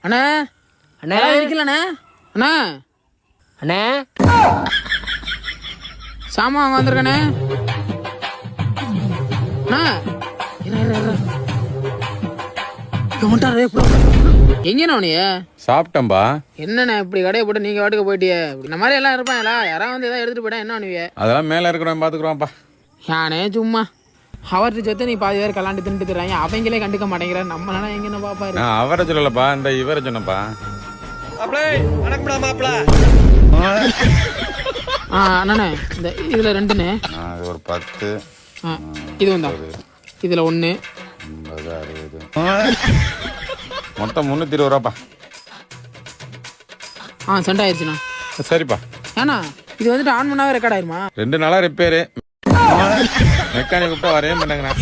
அண்ணா அண்ணா இருக்கலண்ணே அண்ணா அண்ணே சாமா அங்கே வந்திருக்கண்ணே அண்ணா எங்கண்ணா உனிய சாப்பிட்டம்பா. என்னண்ணே இப்படி கடையை போட்டு நீங்க வாட்டுக்கு போயிட்டியே இந்த மாதிரி எல்லாம் இருப்பாங்களா? யாராவது வந்து ஏதாவது எடுத்துட்டு போயிட்டா என்ன பண்ணுவீங்க? அதெல்லாம் மேல இருக்கிறோம் பாத்துக்கிறோம்ப்பா. யானே சும்மா அவர்கிட்ட சேர்த்து நீ பாதி பேர் கலாண்டு தின்ட்டு தர்றாங்க, அவங்களே கண்டுக்க மாட்டேங்கிறார். நம்மளால எங்கன்னு பாப்பாரு. நான் அவரை சொல்லலப்பா, இந்த இவரை சொன்னப்பா. அண்ணே இந்த இதுல ரெண்டுண்ணே, ஒரு 10 இது வந்தா இதுல 1 50 60 மொத்தம் 320 ரூபாப்பா. சென்ட் ஆயிடுச்சுண்ணா. சரிப்பா. ஏண்ணா இது வந்துட்டு ஆன் பண்ணாவே ரெக்கார்ட் ஆயிருமா? 2 நாளா ரிப்பேரு, மெக்கானிக் கூப்பிட்டா வரவே மாட்டாங்கண்ணா.